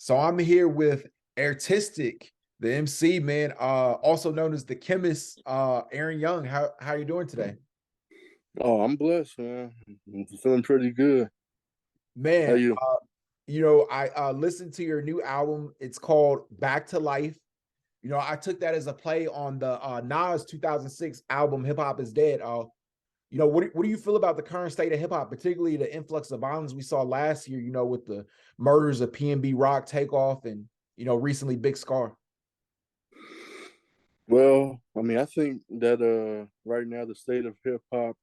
So I'm here with Artistic, the MC, man, also known as the chemist, Aaron Young. How you doing today? Oh, I'm blessed, man. I'm feeling pretty good. How Man, you? I listened to your new album. It's called Back to Life. I took that as a play on the Nas 2006 album Hip Hop Is Dead. What do you feel about the current state of hip hop, particularly the influx of violence we saw last year, with the murders of PNB Rock, Takeoff, and recently Big Scar? Well, I mean, I think that right now the state of hip hop,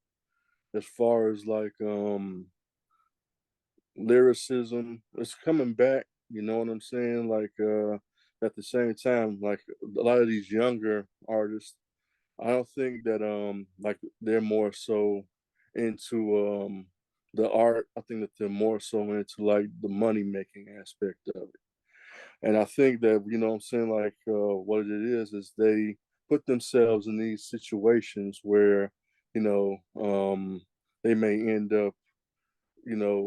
as far as like lyricism, it's coming back. You know what I'm saying? Like at the same time, like a lot of these younger artists, I don't think that like they're more so into the art. I think that they're more so into like the money making aspect of it. And I think that, you know what I'm saying, like what it is they put themselves in these situations where, you know, they may end up,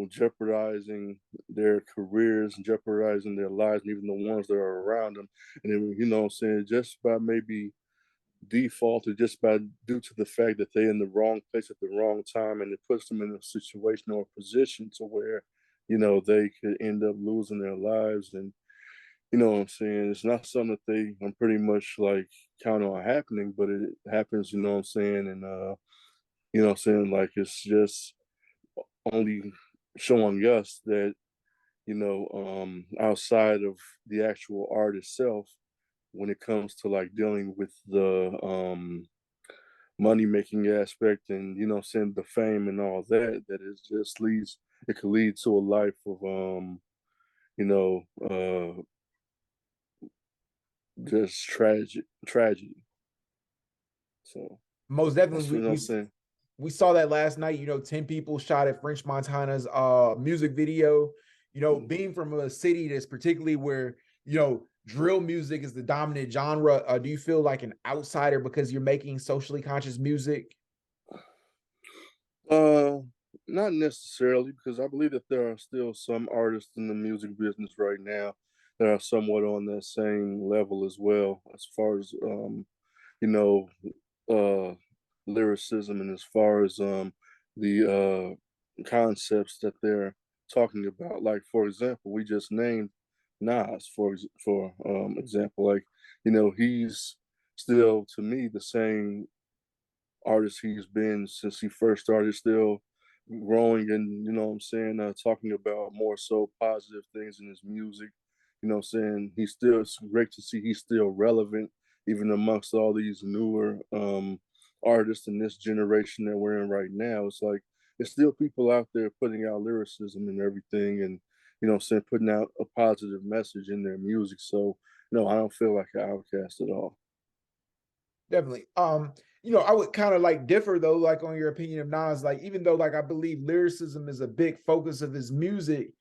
jeopardizing their careers and jeopardizing their lives and even the ones that are around them. And then, you know what I'm saying, just by maybe default or just by due to the fact that they're in the wrong place at the wrong time, and it puts them in a situation or a position to where, they could end up losing their lives. And you know what I'm saying? It's not something that I'm pretty much like count on happening, but it happens, you know what I'm saying? And, you know what I'm saying? Like, it's just only showing us that, outside of the actual art itself, when it comes to like dealing with the money making aspect and, you know what I'm saying, the fame and all that, that it just leads, it could lead to a life of, you know, just tragedy. So Most definitely, that's what I'm saying. we saw that last night. 10 people shot at French Montana's music video. Being from a city that's particularly where drill music is the dominant genre, do you feel like an outsider because you're making socially conscious music? Uh, Not necessarily, because I believe that there are still some artists in the music business right now that are somewhat on that same level as well, as far as you know, uh, lyricism, and as far as the concepts that they're talking about. Like, for example, we just named Nas for example. Like, he's still to me the same artist he's been since he first started, still growing and, you know what I'm saying, talking about more so positive things in his music. You know what I'm saying? It's great to see he's still relevant, even amongst all these newer artists in this generation that we're in right now. It's like, there's still people out there putting out lyricism and everything, and, you know what I'm saying, putting out a positive message in their music. So, no, I don't feel like an outcast at all. Definitely. I would kind of like differ though, like on your opinion of Nas. Like, even though like I believe lyricism is a big focus of his music,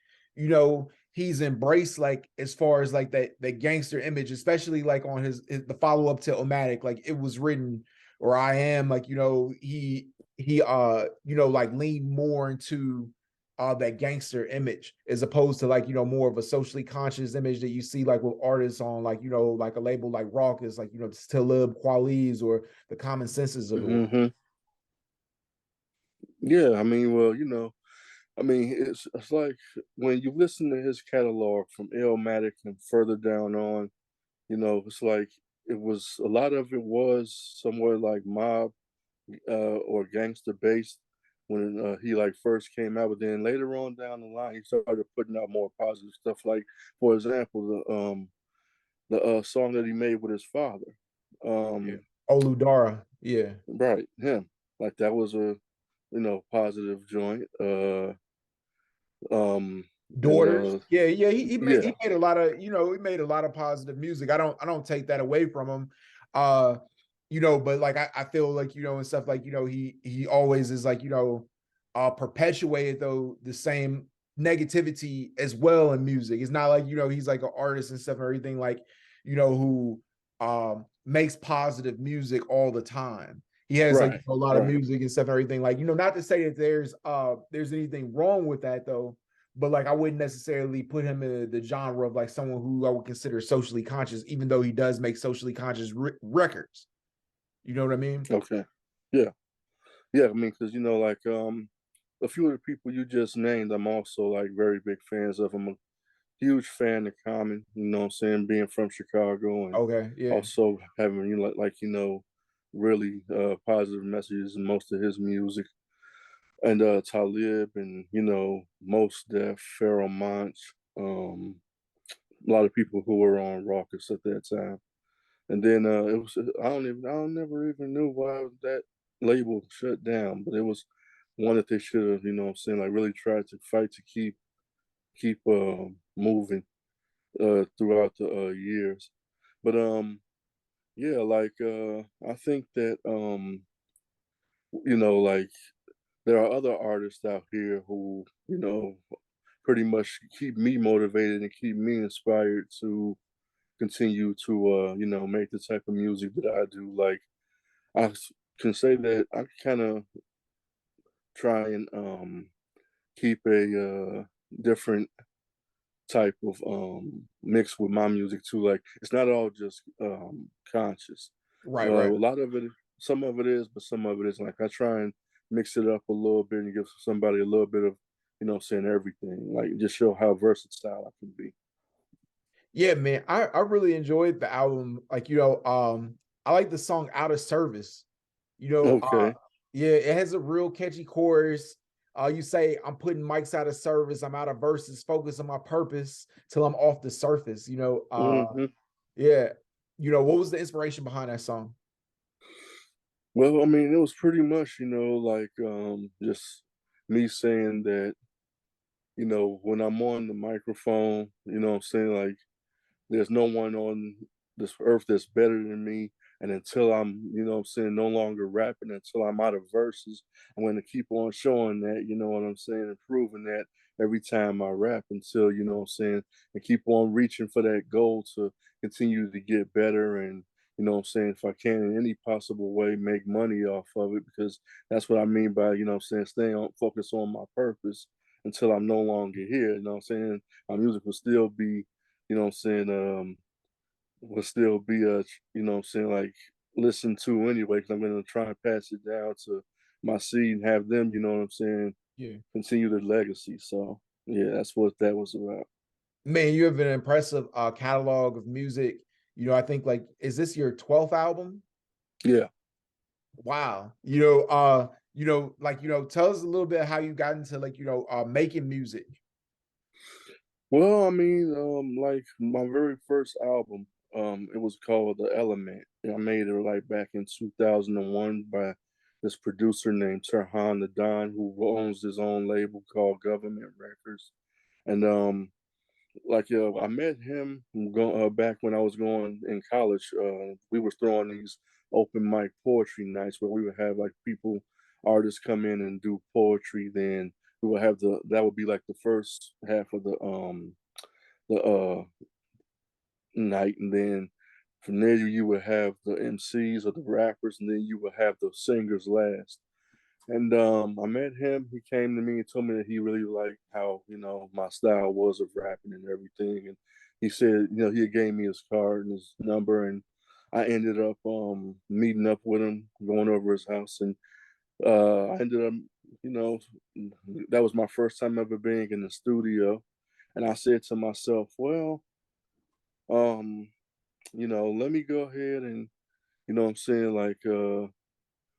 he's embraced like as far as like that gangster image, especially like on the follow-up to Omatic, like it was written or I am like, he like leaned more into that gangster image as opposed to like more of a socially conscious image that you see like with artists on like like a label like Raucous, like Talib Kweli's or the Common Senses of the world. Hmm. Yeah, I mean, well, I mean, it's like when you listen to his catalog from Illmatic and further down on, it's like it was a lot of it was somewhat like mob or gangster based when he like first came out, but then later on down the line he started putting out more positive stuff. Like, for example, the song that he made with his father, Yeah. um, Oludara. Yeah. right, him, like that was a positive joint. And Daughters. Yeah, yeah. He yeah, made a lot of, he made a lot of positive music. I don't take that away from him. Uh, but like I feel like, and stuff like, he always is like, perpetuated though the same negativity as well in music. It's not like, he's like an artist and stuff and everything like, who makes positive music all the time. He has like right, a lot of right. music and stuff and everything. Like, not to say that there's anything wrong with that though, but like I wouldn't necessarily put him in the genre of like someone who I would consider socially conscious, even though he does make socially conscious records. You know what I mean? Okay. Yeah. Yeah. I mean, because like a few of the people you just named, I'm also like very big fans of. I'm a huge fan of Common. You know what I'm saying? Being from Chicago and Okay, yeah. also having really positive messages in most of his music. And Talib and Mos Def, Pharoah Monch, a lot of people who were on Raucous at that time. And then it was I don't never even knew why that label shut down, but it was one that they should have, what I'm saying, like really tried to fight to keep moving throughout the years. But yeah, like I think that like there are other artists out here who, pretty much keep me motivated and keep me inspired to continue to make the type of music that I do. Like can say that I kind of try and keep a different type of mix with my music too. Like it's not all just conscious. Right, A right. lot of it, some of it is, but some of it isn't. Like I try and mix it up a little bit and give somebody a little bit of, saying everything. Like just show how versatile I can be. Yeah, man. I really enjoyed the album. Like, I like the song Out of Service. You know, Okay. yeah, it has a real catchy chorus. You say, I'm putting mics out of service, I'm out of verses, focus on my purpose till I'm off the surface. hmm Yeah. What was the inspiration behind that song? Well, I mean, it was pretty much, like just me saying that, when I'm on the microphone, what I'm saying, like there's no one on this earth that's better than me. And until I'm, what I'm saying, no longer rapping, until I'm out of verses, I'm going to keep on showing that, you know what I'm saying, and proving that every time I rap until, what I'm saying, and keep on reaching for that goal to continue to get better and, what I'm saying, if I can in any possible way, make money off of it, because that's what I mean by, what I'm saying, staying on focus on my purpose until I'm no longer here. You know what I'm saying? My music will still be, you know what I'm saying, will still be what I'm saying, like listened to anyway, because I'm gonna try and pass it down to my seed and have them, you know what I'm saying, Yeah. continue the legacy. So yeah, that's what that was about. Man, you have an impressive catalog of music. I think like, is this your 12th album? Yeah. Wow. Tell us a little bit how you got into like, making music. Well, I mean, like my very first album, it was called The Element. And I made it like back in 2001 by this producer named Turhan the Don, who owns his own label called Government Records. And like I met him back when I was going in college. We were throwing these open mic poetry nights where we would have like artists come in and do poetry. Then we would have that would be like the first half of the night, and then from there you would have the MCs or the rappers, and then you would have the singers last. And I met him. He came to me and told me that he really liked how my style was of rapping and everything. And he said, he gave me his card and his number, and I ended up meeting up with him, going over his house, and I ended up, you know, that was my first time ever being in the studio, and I said to myself, well, um, let me go ahead and what I'm saying, like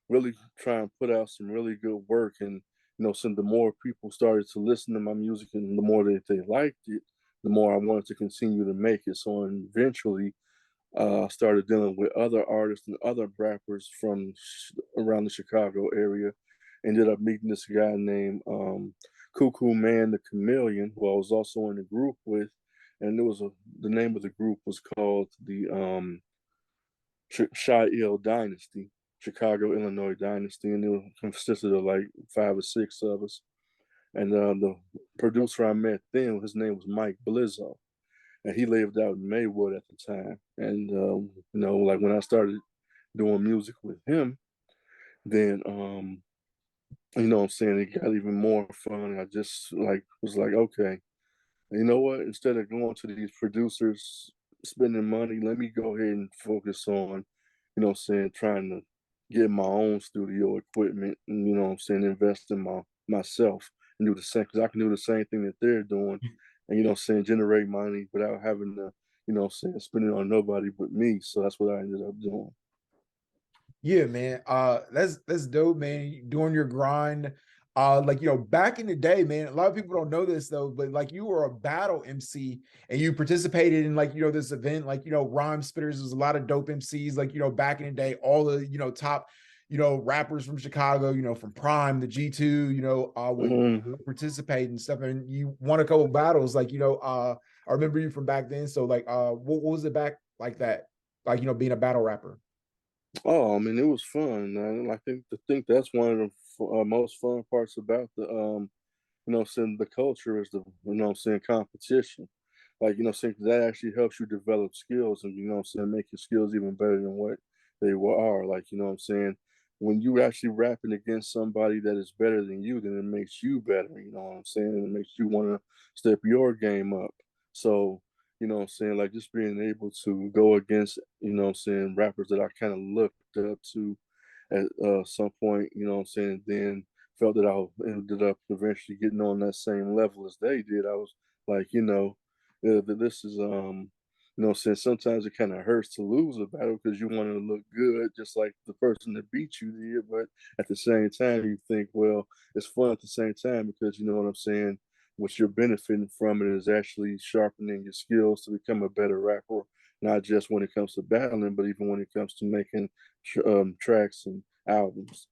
really try and put out some really good work. And some the more people started to listen to my music and the more that they liked it, the more I wanted to continue to make it. So eventually I started dealing with other artists and other rappers from around the Chicago area. Ended up meeting this guy named Cuckoo Man the Chameleon, who I was also in a group with, and the name of the group was called the Chi-Il Dynasty, Chicago, Illinois Dynasty, and it consisted of like 5 or 6 of us. And the producer I met then, his name was Mike Blizzo, and he lived out in Maywood at the time. And like when I started doing music with him, then you know what I'm saying, it got even more fun. I just like was like, okay, you know what? Instead of going to these producers spending money, let me go ahead and focus on, you know what I'm saying, trying to get my own studio equipment and, you know what I'm saying, invest in myself and do the same because I can do the same thing that they're doing and, you know what I'm saying, generate money without having to, you know what I'm saying, spend it on nobody but me. So that's what I ended up doing. Yeah, man. That's dope, man. You doing your grind. Like back in the day, man, a lot of people don't know this though, but like you were a battle MC and you participated in like this event, like Rhyme Spitters. There's a lot of dope MCs, like back in the day, all the top rappers from Chicago, from Prime to G2, would Hmm. participate and stuff. And you won a couple battles, like I remember you from back then. So like what was it back like that? Like being a battle rapper. Oh, I mean, it was fun, man. I think that's one of the most fun parts about the you know, what I'm saying the culture is the you know what I'm saying competition. Like, you know, what I'm saying that actually helps you develop skills and you know what I'm saying make your skills even better than what they are. Like, you know what I'm saying? When you actually rapping against somebody that is better than you, then it makes you better, you know what I'm saying? It makes you want to step your game up. So, you know what I'm saying, like just being able to go against, you know what I'm saying, rappers that I kind of looked up to at some point, you know what I'm saying, then felt that I ended up eventually getting on that same level as they did. I was like, this is you know, since sometimes it kind of hurts to lose a battle because you want to look good, just like the person that beat you did. But at the same time, you think, well, it's fun at the same time because you know what I'm saying. What you're benefiting from it is actually sharpening your skills to become a better rapper, not just when it comes to battling, but even when it comes to making tracks and albums.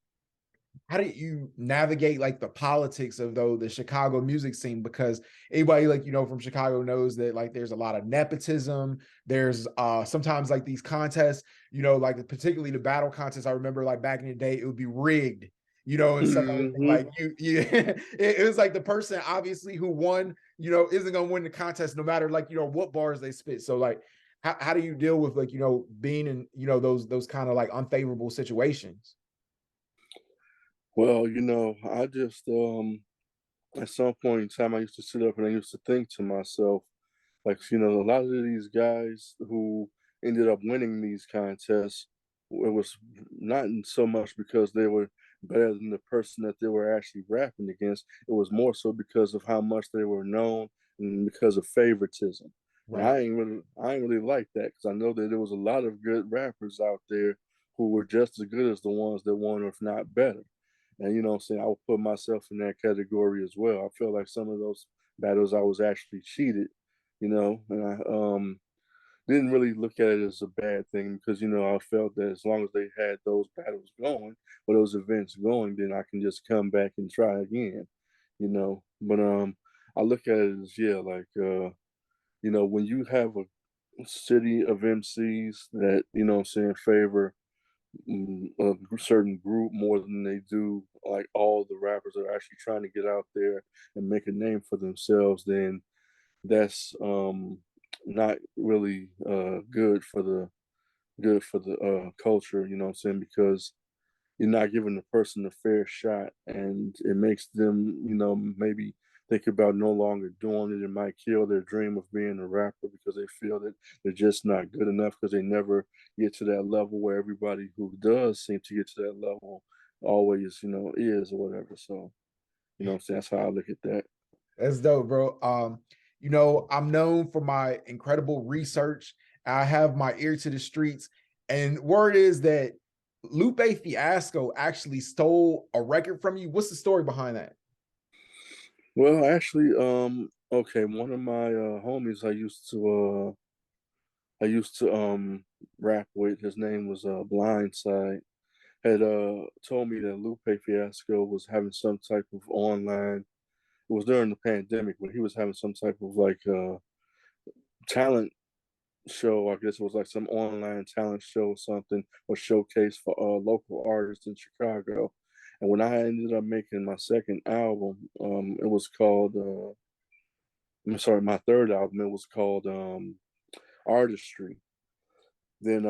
How do you navigate like the politics of though the Chicago music scene? Because anybody like from Chicago knows that like there's a lot of nepotism. There's sometimes like these contests, like particularly the battle contests. I remember like back in the day, it would be rigged, and stuff. Everything Hmm. like it was like the person obviously who won, isn't gonna win the contest no matter like what bars they spit. So like how do you deal with like being in those kind of like unfavorable situations? Well, you know, I just at some point in time I used to sit up and I used to think to myself, like, you know, a lot of these guys who ended up winning these contests, it was not so much because they were better than the person that they were actually rapping against. It was more so because of how much they were known and because of favoritism. And Right. I ain't really like that because I know that there was a lot of good rappers out there who were just as good as the ones that won, if not better. And you know what I'm saying? I would put myself in that category as well. I feel like some of those battles I was actually cheated, you know, and I didn't really look at it as a bad thing because you know I felt that as long as they had those battles going or those events going, then I can just come back and try again, you know. But I look at it as yeah, like you know, when you have a city of MCs that you know what I'm saying favor a certain group more than they do like all the rappers that are actually trying to get out there and make a name for themselves, then that's not really good for the culture, you know what I'm saying? Because you're not giving the person a fair shot and it makes them, you know, maybe think about no longer doing it. It might kill their dream of being a rapper because they feel that they're just not good enough because they never get to that level where everybody who does seem to get to that level always, you know, is or whatever. So, you know what I'm saying? That's how I look at that. That's dope, bro. I'm known for my incredible research. I have my ear to the streets, and word is that Lupe Fiasco actually stole a record from you. What's the story behind that? Well, actually, okay, one of my homies I used to rap with, his name was Blindside, had told me that Lupe Fiasco was having some type of online, it was during the pandemic, but he was having some type of like talent show. I guess it was like some online talent show or something, or showcase for local artists in Chicago. And when I ended up making my second album, it was called I'm sorry, my third album, it was called Artistry. Then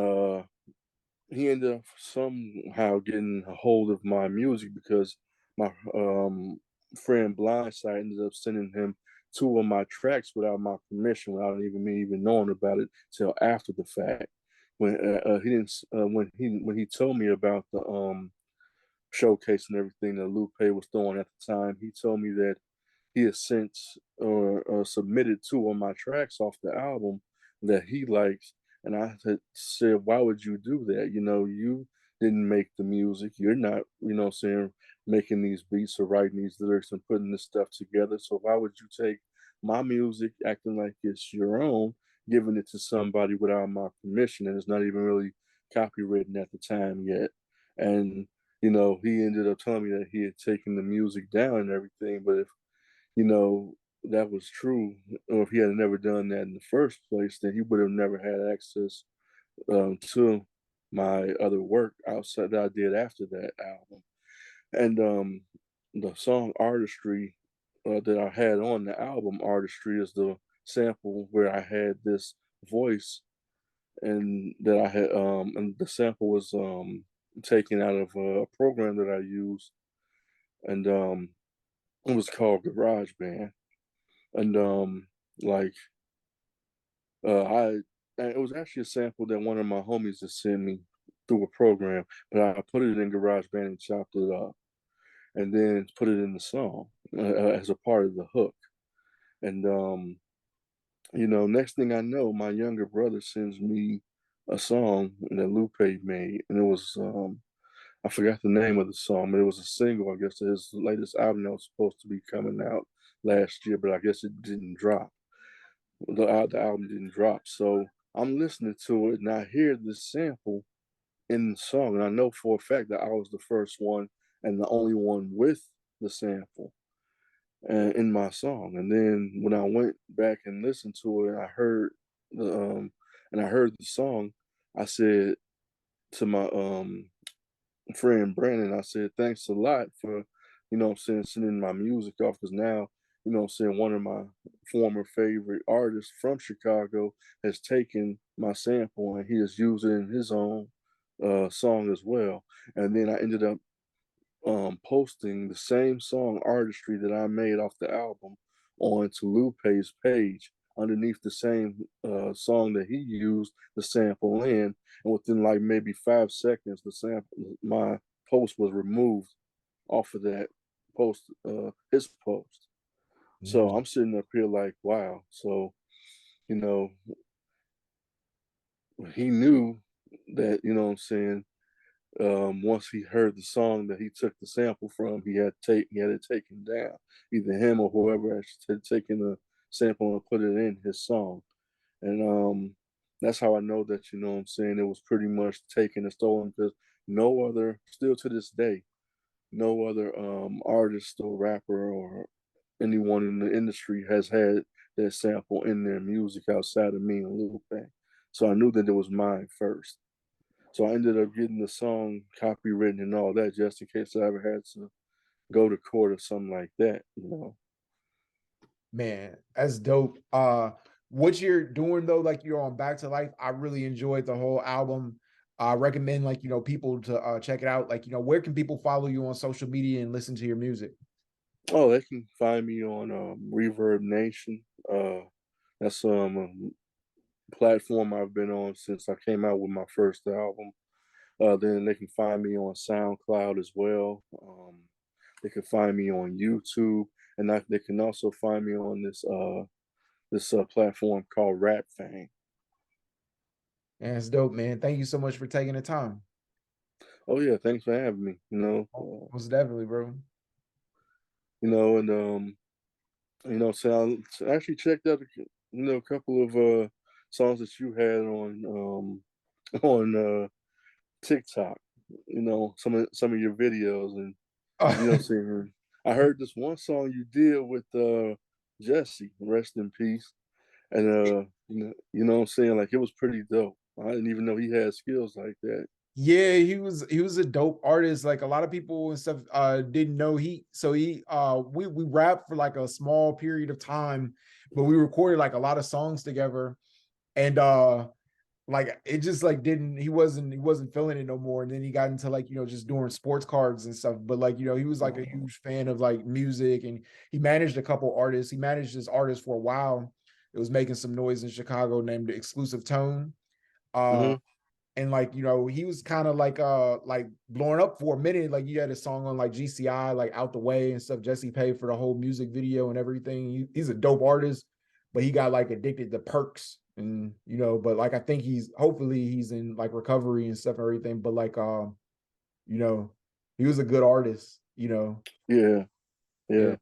he ended up somehow getting a hold of my music because my friend Blindside ended up sending him 2 of my tracks without my permission, without even me even knowing about it till after the fact. When he didn't, when he told me about the showcase and everything that Lupe was throwing at the time, he told me that he has since submitted 2 of my tracks off the album that he likes. And I had said, why would you do that? You know, you didn't make the music. You're not, you know, saying making these beats or writing these lyrics and putting this stuff together. So why would you take my music, acting like it's your own, giving it to somebody without my permission? And it's not even really copywritten at the time yet. And, you know, he ended up telling me that he had taken the music down and everything. But if you know, that was true, or if he had never done that in the first place, then he would have never had access to my other work outside that I did after that album. And the song Artistry that I had on the album Artistry is the sample where I had this voice and that I had and the sample was taken out of a program that I used and it was called GarageBand. And like I it was actually a sample that one of my homies just sent me through a program, but I put it in GarageBand and chopped it up, and then put it in the song as a part of the hook. And you know, next thing I know, my younger brother sends me a song that Lupe made, and it was I forgot the name of the song, but it was a single, I guess, to his latest album that was supposed to be coming out last year, but I guess it didn't drop. The album didn't drop. So I'm listening to it and I hear this sample in the song. And I know for a fact that I was the first one and the only one with the sample in my song. And then when I went back and listened to it, I heard the song, I said to my friend Brandon, I said, thanks a lot for, you know what I'm saying, sending my music off because now, you know what I'm saying, one of my former favorite artists from Chicago has taken my sample and he has used it in his own song as well. And then I ended up posting the same song Artistry that I made off the album onto Lupe's page underneath the same song that he used the sample in. And within like maybe 5 seconds, the sample, my post was removed off of that post, his post. So Mm. I'm sitting up here like, wow. So, you know, he knew that, you know what I'm saying, once he heard the song that he took the sample from, he had it taken down. Either him or whoever had taken the sample and put it in his song. And that's how I know that, you know what I'm saying, it was pretty much taken and stolen because no other, still to this day, no other artist or rapper or anyone in the industry has had that sample in their music outside of me and Lil. So I knew that it was mine first. So I ended up getting the song copywritten and all that just in case I ever had to go to court or something like that, you know. Man, that's dope. What you're doing though, like you're on Back to Life, I really enjoyed the whole album. I recommend like, people to check it out. Like, where can people follow you on social media and listen to your music? Oh, they can find me on Reverb Nation. That's a platform I've been on since I came out with my first album. Then they can find me on SoundCloud as well. They can find me on YouTube, and they can also find me on this platform called Rap Fang. And it's dope, man. Thank you so much for taking the time. Oh yeah, thanks for having me. Most definitely, bro. And so I actually checked out a couple of songs that you had on on TikTok. Some of your videos, and saying I heard this one song you did with Jesse, rest in peace, and what I'm saying, like it was pretty dope. I didn't even know he had skills like that. Yeah, he was a dope artist. Like a lot of people and stuff didn't know we rapped for like a small period of time, but we recorded like a lot of songs together. And like it just like didn't he wasn't feeling it no more. And then he got into like, just doing sports cards and stuff. But like, he was like a huge fan of like music, and he managed a couple artists. He managed this artist for a while. It was making some noise in Chicago named Exclusive Tone. Uh Hmm. and like, he was kind of like blowing up for a minute. Like you had a song on like GCI, like Out the Way and stuff. Jesse paid for the whole music video and everything. He's a dope artist, but he got like addicted to perks, and but like I think hopefully he's in like recovery and stuff and everything. But like you know, he was a good artist. Yeah, Yeah. yeah,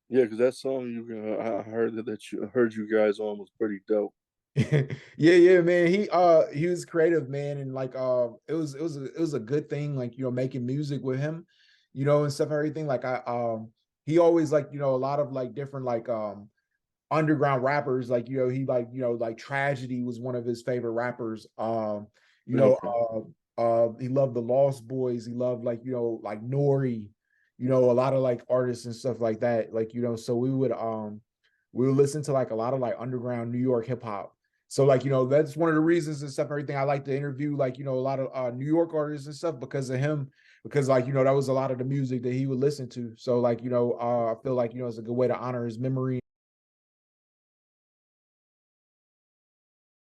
yeah. Because that song I heard that you heard you guys on was pretty dope. Yeah, man. He was creative, man, and like it was a good thing, like making music with him, and stuff and everything. Like he always like a lot of like different like underground rappers, like he like Tragedy was one of his favorite rappers. You know Okay. he loved the Lost Boys. He loved like like Nori, a lot of like artists and stuff like that. Like so we would listen to like a lot of like underground New York hip hop. So like that's one of the reasons and stuff and everything I like to interview like a lot of New York artists and stuff because of him, because like that was a lot of the music that he would listen to. So like I feel like it's a good way to honor his memory